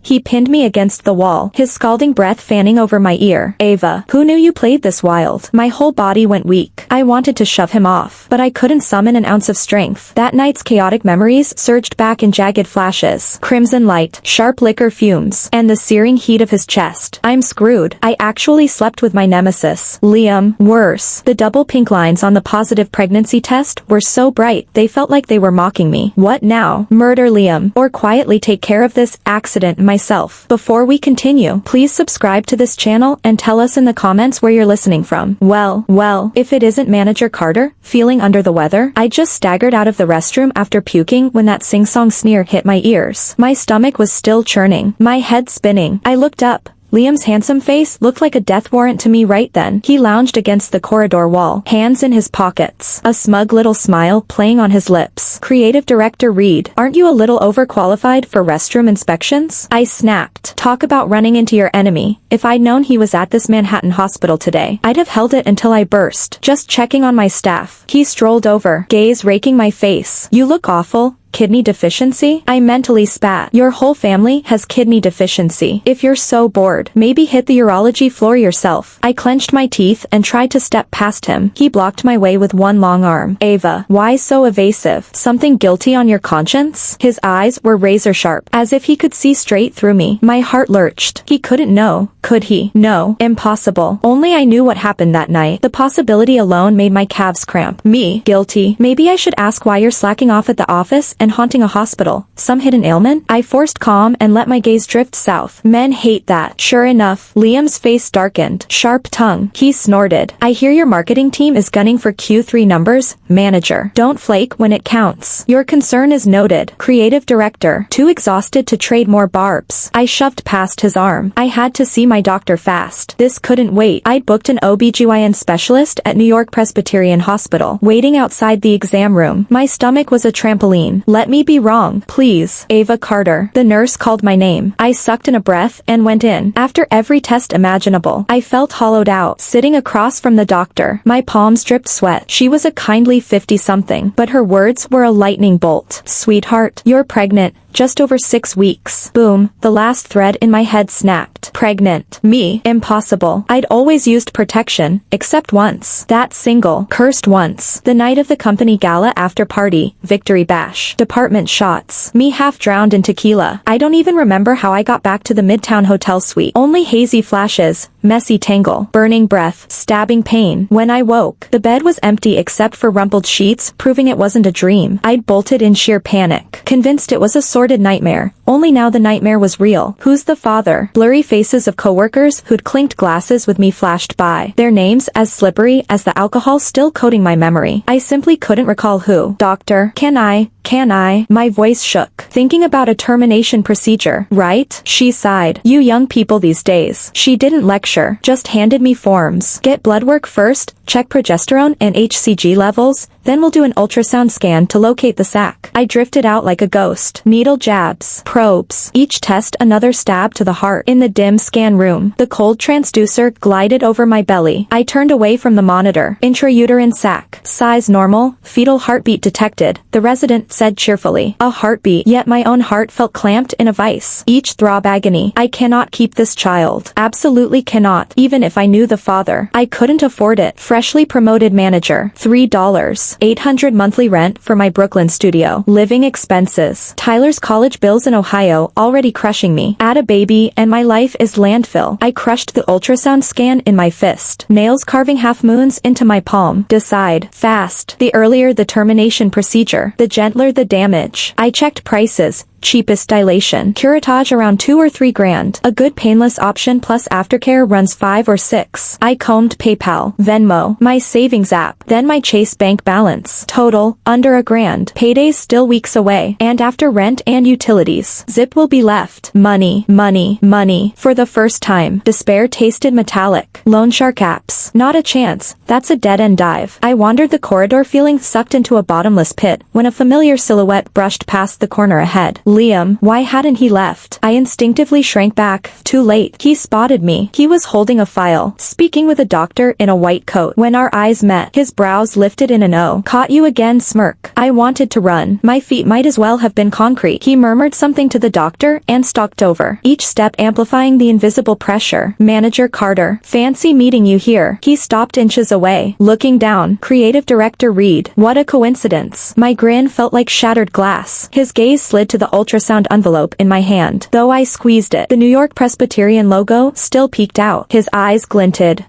He pinned me against the wall, his scalding breath fanning over my ear. Ava, who knew you played this wild? My whole body went weak. I wanted to shove him off, but I couldn't summon an ounce of strength. That night's chaotic memories surged back in jagged flashes. Crimson light, sharp liquor fumes, and the searing heat of his chest. I'm screwed. I actually slept with my nemesis. Liam. Worse. The double pink lines on the positive pregnancy test were so bright, they felt like they were mocking me. What now? Murder Liam, or quietly take care of this accident myself. Before we continue, please subscribe to this channel and tell us in the comments where you're listening from. Well, if it isn't Manager Carter, feeling under the weather, I just staggered out of the restroom after puking when that sing-song sneer hit my ears. My stomach was still churning, my head spinning. I looked up. Liam's handsome face looked like a death warrant to me right then. He lounged against the corridor wall, hands in his pockets, a smug little smile playing on his lips. Creative Director Reed, aren't you a little overqualified for restroom inspections? I snapped. Talk about running into your enemy. If I'd known he was at this Manhattan hospital today, I'd have held it until I burst. Just checking on my staff. He strolled over, gaze raking my face. You look awful. Kidney deficiency? I mentally spat. Your whole family has kidney deficiency. If you're so bored, maybe hit the urology floor yourself. I clenched my teeth and tried to step past him. He blocked my way with one long arm. Ava, why so evasive? Something guilty on your conscience? His eyes were razor sharp, as if he could see straight through me. My heart lurched. He couldn't know, could he? No, impossible. Only I knew what happened that night. The possibility alone made my calves cramp. Me, guilty. Maybe I should ask why you're slacking off at the office and haunting a hospital. Some hidden ailment? I forced calm and let my gaze drift south. Men hate that. Sure enough, Liam's face darkened. Sharp tongue. He snorted. I hear your marketing team is gunning for Q3 numbers, manager. Don't flake when it counts. Your concern is noted. Creative Director. Too exhausted to trade more barbs. I shoved past his arm. I had to see my doctor fast. This couldn't wait. I'd booked an OBGYN specialist at New York Presbyterian Hospital, waiting outside the exam room. My stomach was a trampoline. Let me be wrong, please. Ava Carter. The nurse called my name. I sucked in a breath and went in. After every test imaginable, I felt hollowed out, sitting across from the doctor. My palms dripped sweat. She was a kindly 50-something, but her words were a lightning bolt. Sweetheart, you're pregnant. Just over 6 weeks. Boom, the last thread in my head snapped. Pregnant. Me. Impossible. I'd always used protection, except once. That single, cursed once. The night of the company gala after party, victory bash. Department shots. Me half drowned in tequila. I don't even remember how I got back to the Midtown Hotel suite. Only hazy flashes, messy tangle, burning breath, stabbing pain. When I woke, the bed was empty except for rumpled sheets, proving it wasn't a dream. I'd bolted in sheer panic, convinced it was a sordid nightmare. Only now the nightmare was real. Who's the father? Blurry faces of coworkers who'd clinked glasses with me flashed by, their names as slippery as the alcohol still coating my memory. I simply couldn't recall who. Doctor, can I? My voice shook. Thinking about a termination procedure, right? She sighed. You young people these days. She didn't lecture, just handed me forms. Get blood work first, check progesterone and HCG levels, then we'll do an ultrasound scan to locate the sac. I drifted out like a ghost. Needle jabs, probes, each test another stab to the heart. In the dim scan room, the cold transducer glided over my belly. I turned away from the monitor. Intrauterine sac. Size normal, fetal heartbeat detected, the resident said cheerfully. A heartbeat, yet my own heart felt clamped in a vice. Each throb agony. I cannot keep this child. Absolutely cannot. Even if I knew the father, I couldn't afford it. Freshly promoted manager. $3. $800 monthly rent for my Brooklyn studio. Living expenses. Tyler's college bills in Ohio already crushing me. Add a baby and my life is landfill. I crushed the ultrasound scan in my fist. Nails carving half moons into my palm. Decide. Fast. The earlier the termination procedure, the gentler the damage. I checked prices. Cheapest dilation. Curettage around 2 or 3 grand. A good painless option plus aftercare runs 5 or 6. I combed PayPal, Venmo, my savings app, then my Chase bank balance. Total, under $1,000. Payday's still weeks away. And after rent and utilities, zip will be left. Money. For the first time, despair tasted metallic. Loan shark apps. Not a chance. That's a dead-end dive. I wandered the corridor feeling sucked into a bottomless pit when a familiar silhouette brushed past the corner ahead. Liam, why hadn't he left? I instinctively shrank back. Too late. He spotted me. He was holding a file, speaking with a doctor in a white coat. When our eyes met, his brows lifted in an "oh, caught you again" smirk. I wanted to run. My feet might as well have been concrete. He murmured something to the doctor and stalked over, each step amplifying the invisible pressure. Manager Carter, fancy meeting you here. He stopped inches away, looking down. Creative director Reed. What a coincidence. My grin felt like shattered glass. His gaze slid to the ultrasound envelope in my hand. Though I squeezed it, the New York Presbyterian logo still peeked out. His eyes glinted.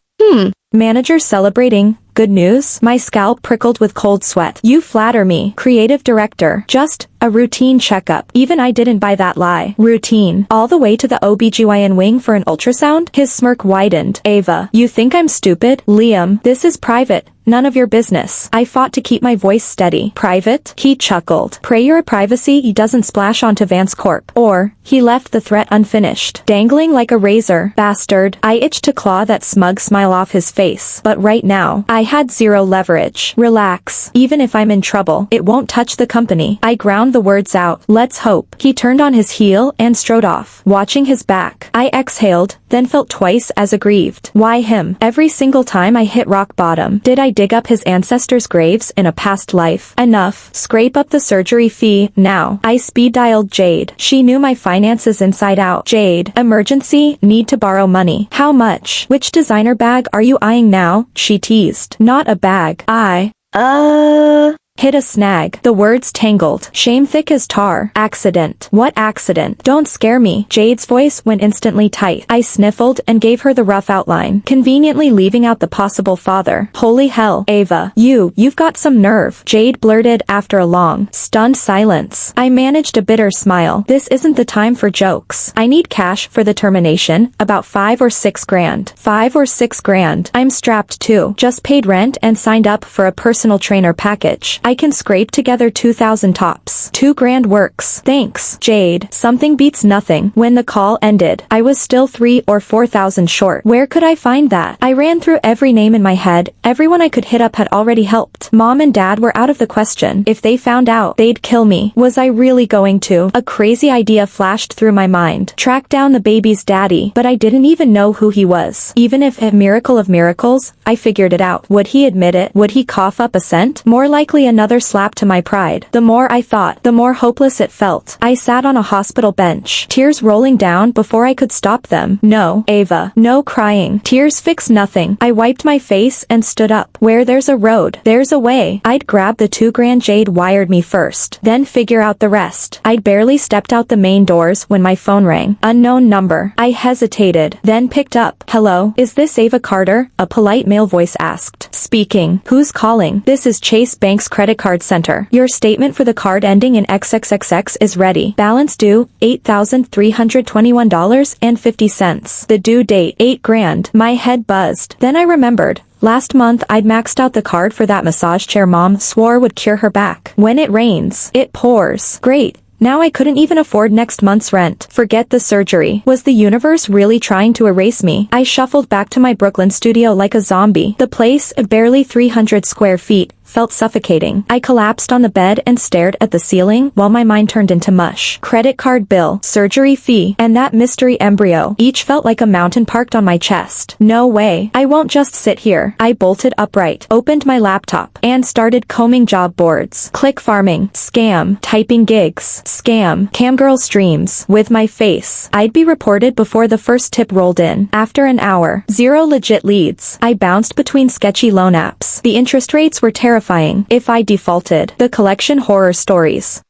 Manager celebrating. Good news? My scalp prickled with cold sweat. You flatter me. Creative director. Just a routine checkup. Even I didn't buy that lie. Routine. All the way to the OBGYN wing for an ultrasound? His smirk widened. Ava, you think I'm stupid? Liam, this is private. None of your business. I fought to keep my voice steady. Private? He chuckled. Pray your privacy he doesn't splash onto Vance Corp. Or, he left the threat unfinished. Dangling like a razor. Bastard. I itched to claw that smug smile off his face. But right now, I had zero leverage. Relax. Even if I'm in trouble, it won't touch the company. I ground the words out. Let's hope. He turned on his heel and strode off, watching his back. I exhaled, then felt twice as aggrieved. Why him? Every single time I hit rock bottom, did I dig up his ancestors' graves in a past life? Enough. Scrape up the surgery fee, now. I speed-dialed Jade. She knew my finances inside out. Jade. Emergency, need to borrow money. How much? Which designer bag are you eyeing now? She teased. Not a bag. Hit a snag. The words tangled. Shame thick as tar. Accident. What accident? Don't scare me. Jade's voice went instantly tight. I sniffled and gave her the rough outline, conveniently leaving out the possible father. Holy hell, Ava. You've got some nerve. Jade blurted after a long, stunned silence. I managed a bitter smile. This isn't the time for jokes. I need cash for the termination, about 5 or 6 grand. 5 or 6 grand. I'm strapped too. Just paid rent and signed up for a personal trainer package. I can scrape together 2,000 tops. 2 grand works. Thanks, Jade. Something beats nothing. When the call ended, I was still 3 or 4,000 short. Where could I find that? I ran through every name in my head. Everyone I could hit up had already helped. Mom and Dad were out of the question. If they found out, they'd kill me. Was I really going to? A crazy idea flashed through my mind. Track down the baby's daddy, but I didn't even know who he was. Even if a miracle of miracles, I figured it out. Would he admit it? Would he cough up a cent? More likely another slap to my pride. The more I thought, the more hopeless it felt. I sat on a hospital bench, tears rolling down before I could stop them. No, Ava. No crying. Tears fix nothing. I wiped my face and stood up. Where there's a road, there's a way. I'd grab the 2 grand Jade wired me first, then figure out the rest. I'd barely stepped out the main doors when my phone rang. Unknown number. I hesitated, then picked up. Hello, is this Ava Carter? A polite male voice asked. Speaking. Who's calling? This is Chase Bank's credit card center. Your statement for the card ending in XXXX is ready. Balance due, $8,321.50. The due date, 8 grand. My head buzzed. Then I remembered. Last month I'd maxed out the card for that massage chair Mom swore would cure her back. When it rains, it pours. Great. Now I couldn't even afford next month's rent. Forget the surgery. Was the universe really trying to erase me? I shuffled back to my Brooklyn studio like a zombie. The place, barely 300 square feet, felt suffocating. I collapsed on the bed and stared at the ceiling while my mind turned into mush. Credit card bill, surgery fee, and that mystery embryo. Each felt like a mountain parked on my chest. No way. I won't just sit here. I bolted upright, opened my laptop, and started combing job boards. Click farming. Scam. Typing gigs. Scam. Camgirl streams. With my face. I'd be reported before the first tip rolled in. After an hour. 0 legit leads. I bounced between sketchy loan apps. The interest rates were terrifying. If I defaulted. The collection horror stories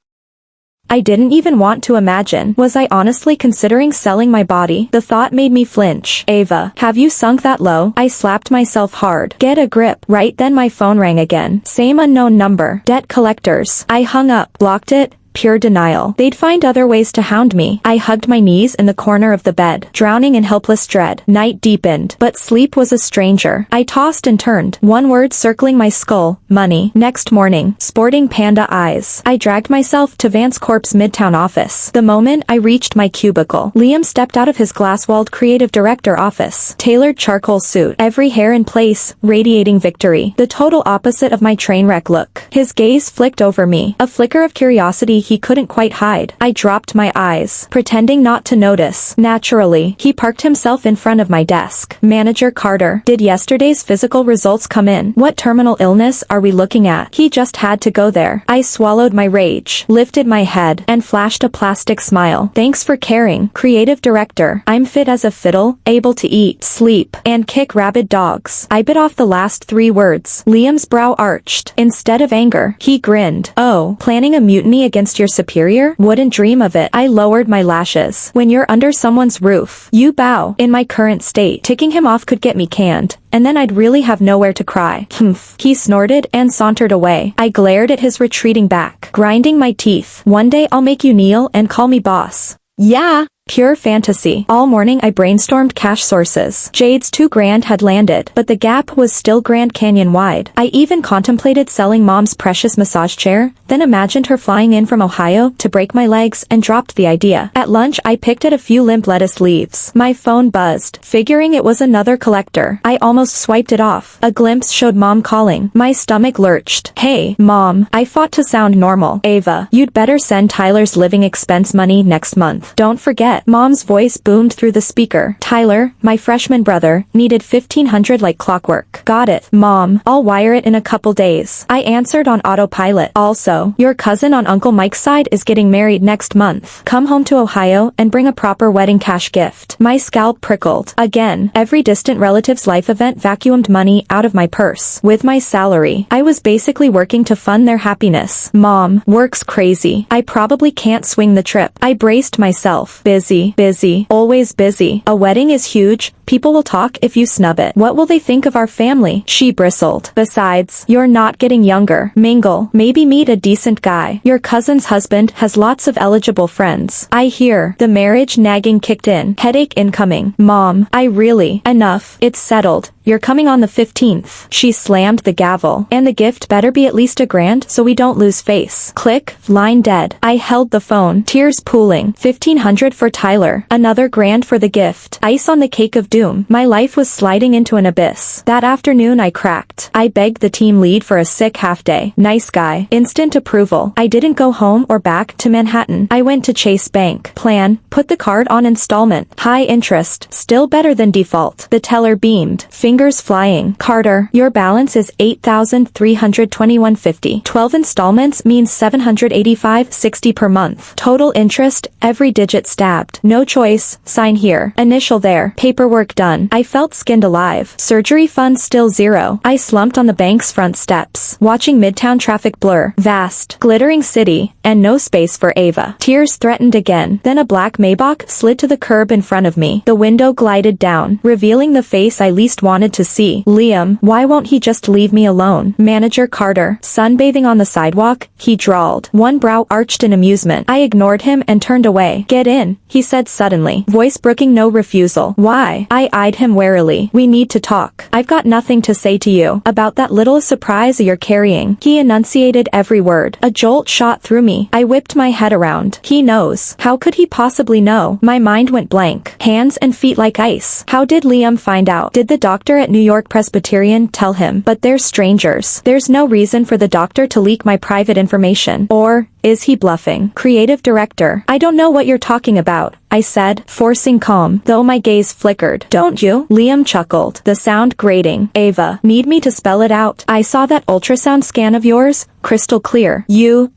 I didn't even want to imagine. Was I honestly considering selling my body? The thought made me flinch. Ava, have you sunk that low? I slapped myself hard. Get a grip. Right then my phone rang again. Same unknown number. Debt collectors. I hung up, blocked it. Pure denial. They'd find other ways to hound me. I hugged my knees in the corner of the bed, drowning in helpless dread. Night deepened, but sleep was a stranger. I tossed and turned, one word circling my skull, money. Next morning, sporting panda eyes, I dragged myself to Vance Corp's Midtown office. The moment I reached my cubicle, Liam stepped out of his glass-walled creative director office. Tailored charcoal suit, every hair in place, radiating victory. The total opposite of my train wreck look. His gaze flicked over me, a flicker of curiosity he couldn't quite hide. I dropped my eyes, pretending not to notice. Naturally, he parked himself in front of my desk. Manager Carter, did yesterday's physical results come in? What terminal illness are we looking at? He just had to go there. I swallowed my rage, lifted my head, and flashed a plastic smile. Thanks for caring, creative director. I'm fit as a fiddle, able to eat, sleep, and kick rabid dogs. I bit off the last 3 words. Liam's brow arched. Instead of anger, he grinned. Oh, planning a mutiny against your superior? Wouldn't dream of it. I lowered my lashes. When you're under someone's roof, you bow. In my current state, ticking him off could get me canned, and then I'd really have nowhere to cry. Humph. He snorted and sauntered away. I glared at his retreating back, grinding my teeth. One day I'll make you kneel and call me boss. Yeah. Pure fantasy. All morning I brainstormed cash sources. Jade's $2,000 had landed, but the gap was still Grand Canyon wide. I even contemplated selling Mom's precious massage chair, then imagined her flying in from Ohio to break my legs and dropped the idea. At lunch I picked at a few limp lettuce leaves. My phone buzzed, figuring it was another collector. I almost swiped it off. A glimpse showed Mom calling. My stomach lurched. Hey, Mom. I fought to sound normal. Ava, you'd better send Tyler's living expense money next month. Don't forget. Mom's voice boomed through the speaker. Tyler, my freshman brother, needed $1,500 like clockwork. Got it, Mom. I'll wire it in a couple days. I answered on autopilot. Also, your cousin on Uncle Mike's side is getting married next month. Come home to Ohio and bring a proper wedding cash gift. My scalp prickled. Again, every distant relative's life event vacuumed money out of my purse. With my salary, I was basically working to fund their happiness. Mom, work's crazy. I probably can't swing the trip. I braced myself. Busy, always busy. A wedding is huge. People will talk if you snub it. What will they think of our family? She bristled. Besides, you're not getting younger. Mingle. Maybe meet a decent guy. Your cousin's husband has lots of eligible friends. I hear. The marriage nagging kicked in. Headache incoming. Mom, enough. It's settled. You're coming on the 15th. She slammed the gavel. And the gift better be at least $1,000 so we don't lose face. Click. Line dead. I held the phone. Tears pooling. $1,500 for Tyler. Another $1,000 for the gift. Ice on the cake of doom. My life was sliding into an abyss. That afternoon I cracked. I begged the team lead for a sick half-day. Nice guy. Instant approval. I didn't go home or back to Manhattan. I went to Chase Bank. Plan. Put the card on installment. High interest. Still better than default. The teller beamed. Fingers flying. Carter, your balance is $8,321.50. 12 installments means $785.60 per month. Total interest, every digit stabbed. No choice. Sign here. Initial there. Paperwork done. I felt skinned alive. Surgery fund still zero. I slumped on the bank's front steps, watching Midtown traffic blur. Vast, glittering city, and no space for Ava. Tears threatened again. Then a black Maybach slid to the curb in front of me. The window glided down, revealing the face I least wanted to see. Liam, why won't he just leave me alone? Manager Carter, sunbathing on the sidewalk, he drawled. One brow arched in amusement. I ignored him and turned away. Get in, he said suddenly, voice brooking no refusal. Why? I eyed him warily. We need to talk. I've got nothing to say to you about that little surprise you're carrying. He enunciated every word. A jolt shot through me. I whipped my head around. He knows. How could he possibly know? My mind went blank. Hands and feet like ice. How did Liam find out? Did the doctor at New York Presbyterian tell him? But they're strangers. There's no reason for the doctor to leak my private information. Or is he bluffing? Creative director. I don't know what you're talking about, I said, forcing calm, though my gaze flickered. Don't you? Liam chuckled, the sound grating. Ava, need me to spell it out? I saw that ultrasound scan of yours, crystal clear.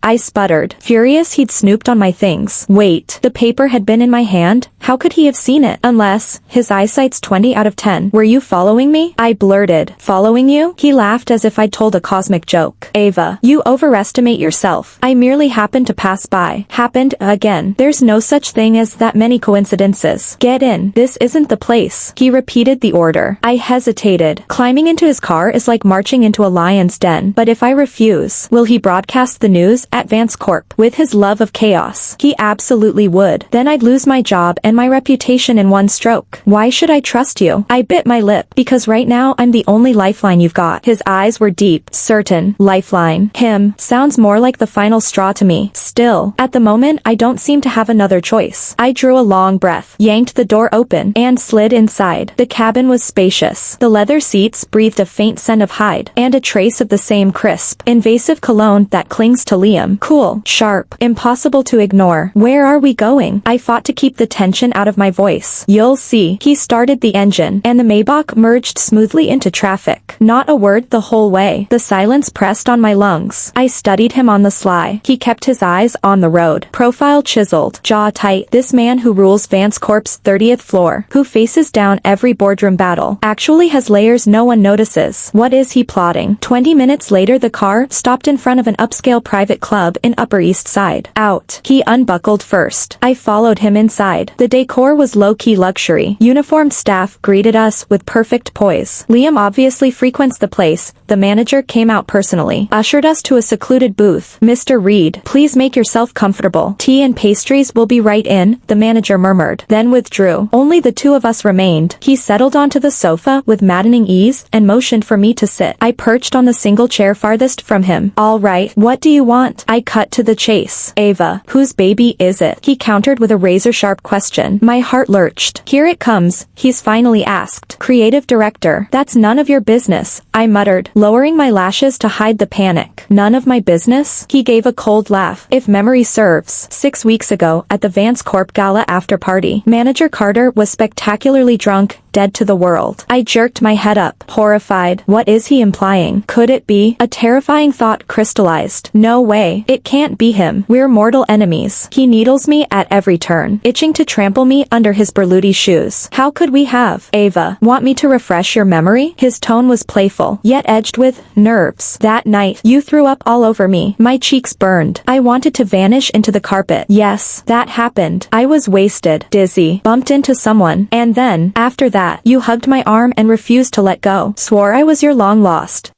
I sputtered, furious he'd snooped on my things. Wait, the paper had been in my hand? How could he have seen it? Unless, his eyesight's 20 out of 10. Were you following me? I blurted. Following you? He laughed as if I'd told a cosmic joke. Ava, you overestimate yourself. I merely happened to pass by. Happened, again. There's no such thing as that many coincidences. Get in. This isn't the place. He repeated the order. I hesitated. Climbing into his car is like marching into a lion's den. But if I refuse, will he broadcast the news at Vance Corp? With his love of chaos, he absolutely would. Then I'd lose my job and my reputation in one stroke. Why should I trust you? I bit my lip. Because right now I'm the only lifeline you've got. His eyes were deep, certain. Lifeline. Him. Sounds more like the final straw to me. Still, at the moment I don't seem to have another choice. I drew drew a long breath, yanked the door open, and slid inside. The cabin was spacious. The leather seats breathed a faint scent of hide, and a trace of the same crisp, invasive cologne that clings to Liam. Cool, sharp, impossible to ignore. Where are we going? I fought to keep the tension out of my voice. You'll see. He started the engine, and the Maybach merged smoothly into traffic. Not a word the whole way. The silence pressed on my lungs. I studied him on the sly. He kept his eyes on the road. Profile chiseled, jaw tight. This man who rules Vance Corp's 30th floor, who faces down every boardroom battle, actually has layers no one notices. What is he plotting? 20 minutes later the car stopped in front of an upscale private club in Upper East Side. Out. He unbuckled first. I followed him inside. The decor was low-key luxury. Uniformed staff greeted us with perfect poise. Liam obviously frequents the place. The manager came out personally, ushered us to a secluded booth. Mr. Reed, please make yourself comfortable. Tea and pastries will be right in, the manager murmured, then withdrew. Only the two of us remained. He settled onto the sofa with maddening ease and motioned for me to sit. I perched on the single chair farthest from him. All right, what do you want? I cut to the chase. Ava, whose baby is it? He countered with a razor-sharp question. My heart lurched. Here it comes, he's finally asked. Creative director. That's none of your business, I muttered, lowering my lashes to hide the panic. None of my business? He gave a cold laugh. If memory serves, 6 weeks ago, at the Vance Corp Gala after party, Manager Carter was spectacularly drunk, dead to the world. I jerked my head up, horrified. What is he implying? Could it be? A terrifying thought crystallized. No way. It can't be him. We're mortal enemies. He needles me at every turn, itching to trample me under his Berluti shoes. How could we have? Ava, want me to refresh your memory? His tone was playful, yet edged with nerves. That night, you threw up all over me. My cheeks burned. I wanted to vanish into the carpet. Yes, that happened. I was wasted, dizzy, bumped into someone, and then, after that, you hugged my arm and refused to let go. Swore I was your long lost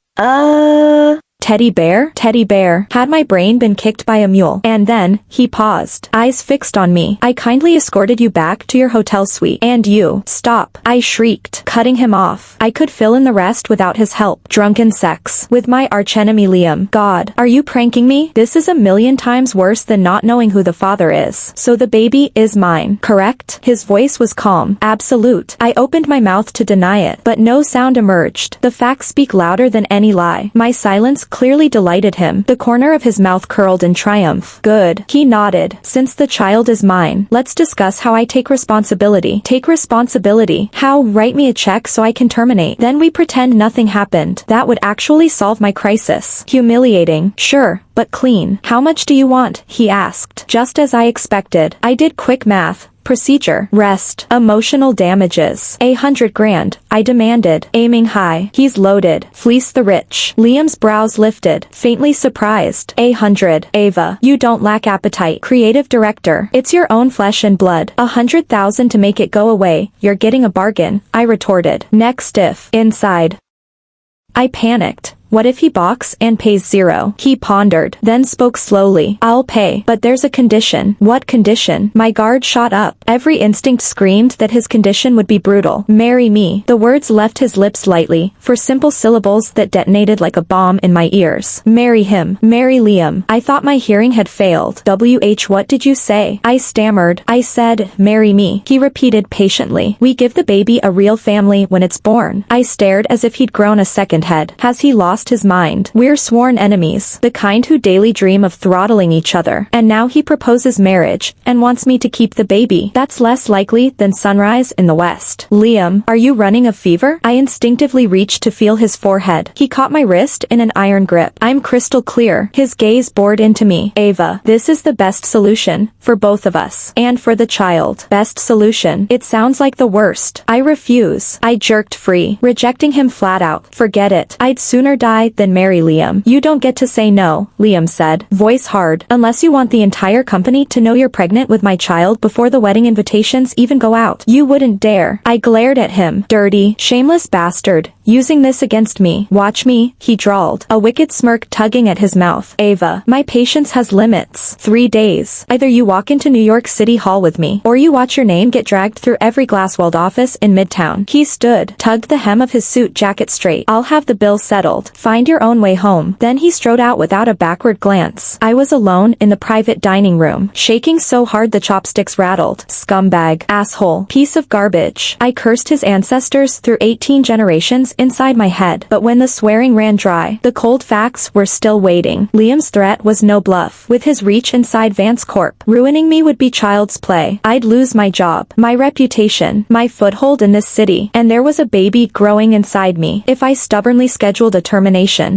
teddy bear? Teddy bear. Had my brain been kicked by a mule? And then, he paused, eyes fixed on me. I kindly escorted you back to your hotel suite. And you. Stop. I shrieked, cutting him off. I could fill in the rest without his help. Drunken sex. With my archenemy Liam. God, are you pranking me? This is a million times worse than not knowing who the father is. So the baby is mine, correct? His voice was calm. Absolute. I opened my mouth to deny it, but no sound emerged. The facts speak louder than any lie. My silence clearly delighted him. The corner of his mouth curled in triumph. Good. He nodded. Since the child is mine, let's discuss how I take responsibility. Take responsibility? How? Write me a check so I can terminate. Then we pretend nothing happened. That would actually solve my crisis. Humiliating. Sure, but clean. How much do you want? He asked. Just as I expected. I did quick math. Procedure. Rest. Emotional damages. 100 grand, I demanded, aiming high. He's loaded. Fleece the rich. Liam's brows lifted, faintly surprised. 100. Ava, you don't lack appetite. Creative director. It's your own flesh and blood. 100,000 to make it go away. You're getting a bargain, I retorted. Next if. Inside. I panicked. What if he balks and pays 0? He pondered, then spoke slowly. I'll pay, but there's a condition. What condition? My guard shot up. Every instinct screamed that his condition would be brutal. Marry me. The words left his lips lightly, for simple syllables that detonated like a bomb in my ears. Marry him. Marry Liam. I thought my hearing had failed. What did you say? I stammered. I said, marry me. He repeated patiently. We give the baby a real family when it's born. I stared as if he'd grown a second head. Has he lost his mind? We're sworn enemies, the kind who daily dream of throttling each other, and now he proposes marriage, and wants me to keep the baby. That's less likely than sunrise in the west. Liam, are you running a fever? I instinctively reached to feel his forehead. He caught my wrist in an iron grip. I'm crystal clear. His gaze bored into me. Ava, this is the best solution, for both of us, and for the child. Best solution. It sounds like the worst. I refuse. I jerked free, rejecting him flat out. Forget it. I'd sooner die than marry Liam. You don't get to say no, Liam said, voice hard, unless you want the entire company to know you're pregnant with my child before the wedding invitations even go out. You wouldn't dare. I glared at him. Dirty, shameless bastard, using this against me. Watch me, he drawled, a wicked smirk tugging at his mouth. Ava, my patience has limits. 3 days. Either you walk into New York City Hall with me, or you watch your name get dragged through every glass-walled office in Midtown. He stood, tugged the hem of his suit jacket straight. I'll have the bill settled. Find your own way home. Then he strode out without a backward glance. I was alone in the private dining room, shaking so hard the chopsticks rattled. Scumbag. Asshole. Piece of garbage. I cursed his ancestors through 18 generations inside my head. But when the swearing ran dry, the cold facts were still waiting. Liam's threat was no bluff. With his reach inside Vance Corp, ruining me would be child's play. I'd lose my job, my reputation, my foothold in this city, and there was a baby growing inside me. If I stubbornly scheduled a termination,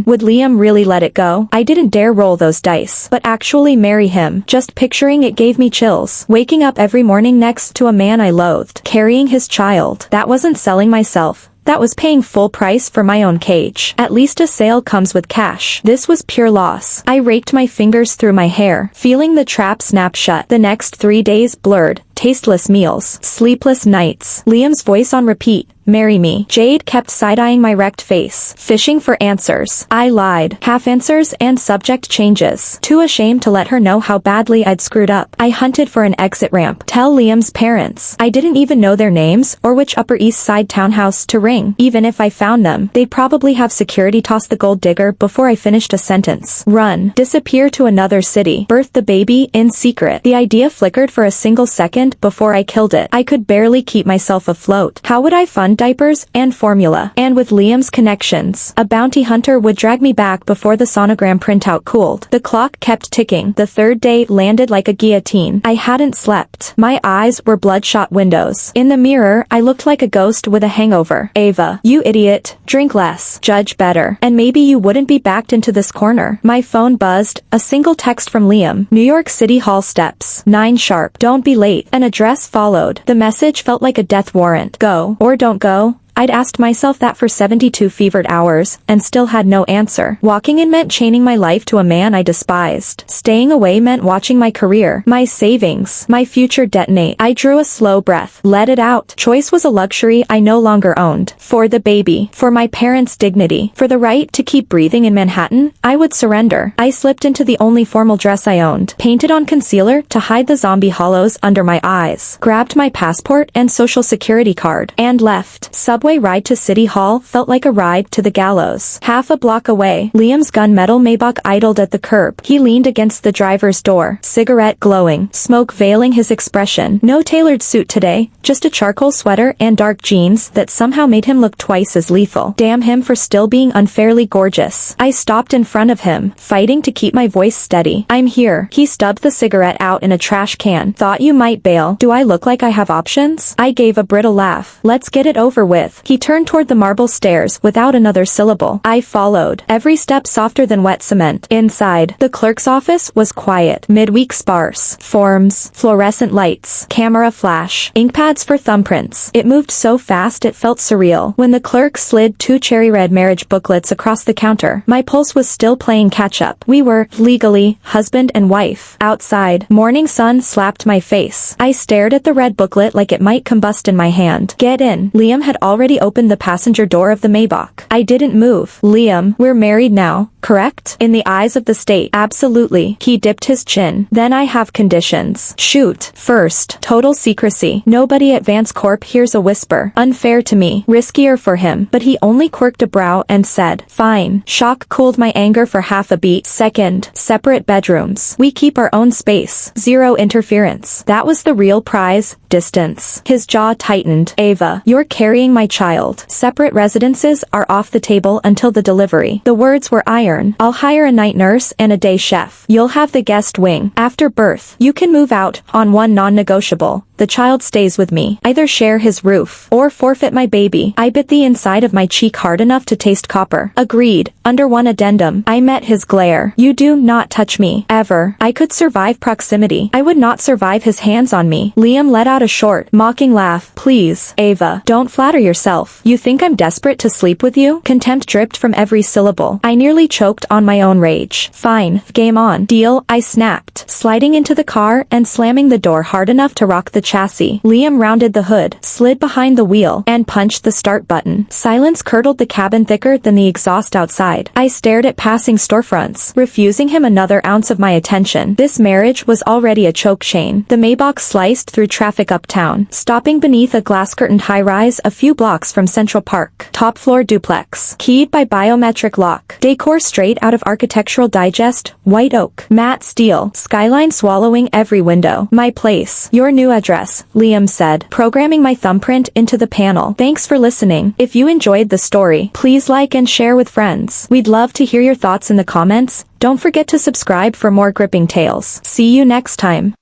would Liam really let it go? I didn't dare roll those dice, but actually marry him. Just picturing it gave me chills. Waking up every morning next to a man I loathed, carrying his child. That wasn't selling myself. That was paying full price for my own cage. At least a sale comes with cash. This was pure loss. I raked my fingers through my hair, feeling the trap snap shut. The next 3 days blurred. Tasteless meals, sleepless nights, Liam's voice on repeat. Marry me. Jade kept side-eyeing my wrecked face, fishing for answers. I lied. Half answers and subject changes. Too ashamed to let her know how badly I'd screwed up. I hunted for an exit ramp. Tell Liam's parents. I didn't even know their names or which Upper East Side townhouse to ring. Even if I found them, they'd probably have security toss the gold digger before I finished a sentence. Run. Disappear to another city. Birth the baby in secret. The idea flickered for a single second before I killed it. I could barely keep myself afloat. How would I fund diapers and formula? And with Liam's connections, a bounty hunter would drag me back before the sonogram printout cooled. The clock kept ticking. The third day landed like a guillotine. I hadn't slept. My eyes were bloodshot windows. In the mirror, I looked like a ghost with a hangover. Ava, you idiot. Drink less. Judge better. And maybe you wouldn't be backed into this corner. My phone buzzed. A single text from Liam. New York City Hall steps. 9 sharp. Don't be late. An address followed. The message felt like a death warrant. Go or don't go. I'd asked myself that for 72 fevered hours, and still had no answer. Walking in meant chaining my life to a man I despised. Staying away meant watching my career, my savings, my future detonate. I drew a slow breath. Let it out. Choice was a luxury I no longer owned. For the baby, for my parents' dignity, for the right to keep breathing in Manhattan, I would surrender. I slipped into the only formal dress I owned, painted on concealer to hide the zombie hollows under my eyes, grabbed my passport and social security card, and left. Subway ride to City Hall felt like a ride to the gallows. Half a block away, Liam's gunmetal Maybach idled at the curb. He leaned against the driver's door, cigarette glowing, smoke veiling his expression. No tailored suit today, just a charcoal sweater and dark jeans that somehow made him look twice as lethal. Damn him for still being unfairly gorgeous. I stopped in front of him, fighting to keep my voice steady. I'm here. He stubbed the cigarette out in a trash can. Thought you might bail. Do I look like I have options? I gave a brittle laugh. Let's get it over with. He turned toward the marble stairs without another syllable. I followed, every step softer than wet cement. Inside, the clerk's office was quiet, midweek sparse. Forms, fluorescent lights, camera flash, ink pads for thumbprints. It moved so fast it felt surreal. When the clerk slid 2 cherry red marriage booklets across the counter, my pulse was still playing catch-up. We were, legally, husband and wife. Outside, morning sun slapped my face. I stared at the red booklet like it might combust in my hand. Get in. Liam had already opened the passenger door of the Maybach. I didn't move. Liam, we're married now, correct? In the eyes of the state, absolutely. He dipped his chin. Then I have conditions. Shoot. First, total secrecy. Nobody at Vance Corp hears a whisper. Unfair to me. Riskier for him. But he only quirked a brow and said, fine. Shock cooled my anger for half a beat. Second, separate bedrooms. We keep our own space. Zero interference. That was the real prize. Distance. His jaw tightened. Ava, you're carrying my child. Separate residences are off the table until the delivery. The words were iron. I'll hire a night nurse and a day chef. You'll have the guest wing. After birth, you can move out on one non-negotiable. The child stays with me. Either share his roof or forfeit my baby. I bit the inside of my cheek hard enough to taste copper. Agreed. Under one addendum. I met his glare. You do not touch me. Ever. I could survive proximity. I would not survive his hands on me. Liam let out a short, mocking laugh. Please, Ava, don't flatter yourself. You think I'm desperate to sleep with you? Contempt dripped from every syllable. I nearly choked on my own rage. Fine. Game on. Deal, I snapped, sliding into the car and slamming the door hard enough to rock the chassis. Liam rounded the hood, slid behind the wheel, and punched the start button. Silence curdled the cabin thicker than the exhaust outside. I stared at passing storefronts, refusing him another ounce of my attention. This marriage was already a choke chain. The Maybach sliced through traffic uptown, stopping beneath a glass-curtained high-rise a few blocks from Central Park. Top-floor duplex, keyed by biometric lock. Decor straight out of Architectural Digest, white oak, matte steel, skyline swallowing every window. My place. Your new address, Liam said, programming my thumbprint into the panel. Thanks for listening. If you enjoyed the story, please like and share with friends. We'd love to hear your thoughts in the comments. Don't forget to subscribe for more gripping tales. See you next time.